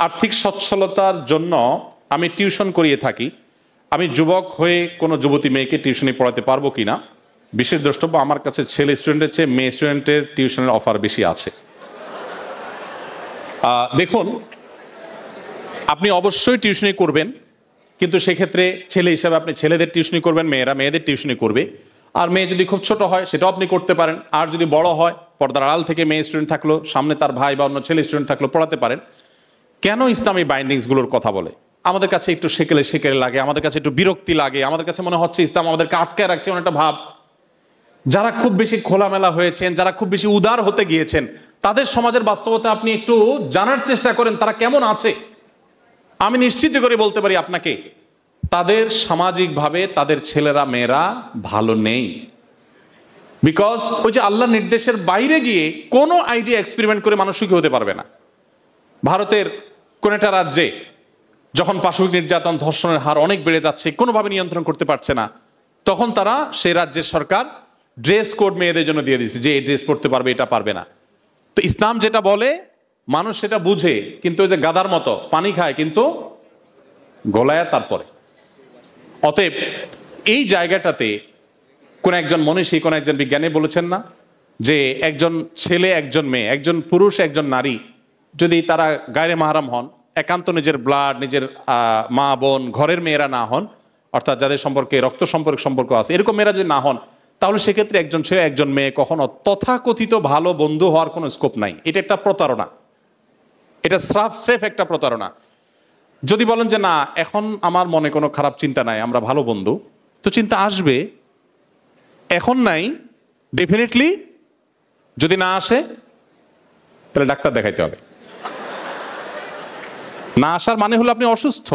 আর্থিক সচ্ছলতার জন্য আমি টিউশন করিয়ে থাকি। আমি যুবক হয়ে কোনো যুবতী মেয়েকে টিউশনি পড়াতে পারবো কিনা? বিশেষ দ্রষ্টব্য, আমার কাছে ছেলে স্টুডেন্টের চেয়ে মেয়ে স্টুডেন্টের টিউশনের অফার বেশি আছে। দেখুন, আপনি অবশ্যই টিউশনি করবেন, কিন্তু সেক্ষেত্রে ছেলে হিসাবে আপনি ছেলেদের টিউশনি করবেন, মেয়েরা মেয়েদের টিউশনি করবে। আর মেয়ে যদি খুব ছোট হয় সেটাও আপনি করতে পারেন। আর যদি বড় হয়, পর্দার আড়াল থেকে মেয়ে স্টুডেন্ট থাকলো, সামনে তার ভাই বা অন্য ছেলে স্টুডেন্ট থাকলো, পড়াতে পারেন। কেন ইসলামী বাইন্ডিংসগুলোর কথা বলে? আমাদের কাছে একটু সেকেলে সেকেলে লাগে, আমাদের কাছে একটু বিরক্তি লাগে, আমাদের কাছে মনে হচ্ছে ইসলাম আমাদেরকে আটকায় রাখছে অনেকটা ভাব। যারা খুব বেশি খোলামেলা হয়েছেন, যারা খুব বেশি উদার হতে গিয়েছেন, তাদের সমাজের বাস্তবতা আপনি একটু জানার চেষ্টা করেন, তারা কেমন আছে। আমি নিশ্চিত করে বলতে পারি আপনাকে, তাদের সামাজিকভাবে তাদের ছেলেরা মেয়েরা ভালো নেই। বিকজ ওই যে আল্লাহর নির্দেশের বাইরে গিয়ে কোনো আইডিয়া এক্সপেরিমেন্ট করে মানুষ সুখী হতে পারবে না। ভারতের কোন একটা রাজ্যে যখন পাশবিক নির্যাতন, ধর্ষণের হার অনেক বেড়ে যাচ্ছে, কোনোভাবে নিয়ন্ত্রণ করতে পারছে না, তখন তারা সেই রাজ্যের সরকার ড্রেস কোড মেয়েদের জন্য দিয়ে দিয়েছে যে এই ড্রেস পড়তে পারবে, এটা পারবে না। তো ইসলাম যেটা বলে মানুষ সেটা বুঝে, কিন্তু ওই যে গাদার মতো পানি খায় কিন্তু গলায় তারপরে। অতএব এই জায়গাটাতে কোন একজন মনীষী, কোন একজন বিজ্ঞানী বলেছেন না যে একজন ছেলে একজন মেয়ে, একজন পুরুষ একজন নারী যদি তারা গায়রে মাহরাম হন, একান্ত নিজের ব্লাড, নিজের মা বোন, ঘরের মেয়েরা না হন, অর্থাৎ যাদের সম্পর্কে রক্ত সম্পর্ক আছে, এরকম মেয়েরা যদি না হন, তাহলে সেক্ষেত্রে একজন ছেলে একজন মেয়ে কখনো তথাকথিত ভালো বন্ধু হওয়ার কোনো স্কোপ নাই। এটা একটা প্রতারণা, এটা স্রেফ একটা প্রতারণা। যদি বলেন যে না, এখন আমার মনে কোনো খারাপ চিন্তা নাই, আমরা ভালো বন্ধু, তো চিন্তা আসবে। এখন নাই, ডেফিনেটলি যদি না আসে তাহলে ডাক্তার দেখাইতে হবে। না আসার মানে হলো আপনি অসুস্থ।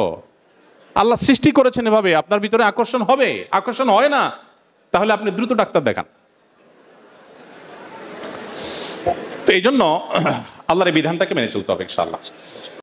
আল্লাহ সৃষ্টি করেছেন এভাবে, আপনার ভিতরে আকর্ষণ হবে। আকর্ষণ হয় না, তাহলে আপনি দ্রুত ডাক্তার দেখান। তো এই জন্য আল্লাহর এই বিধানটাকে মেনে চলতে হবে ইনশাআল্লাহ।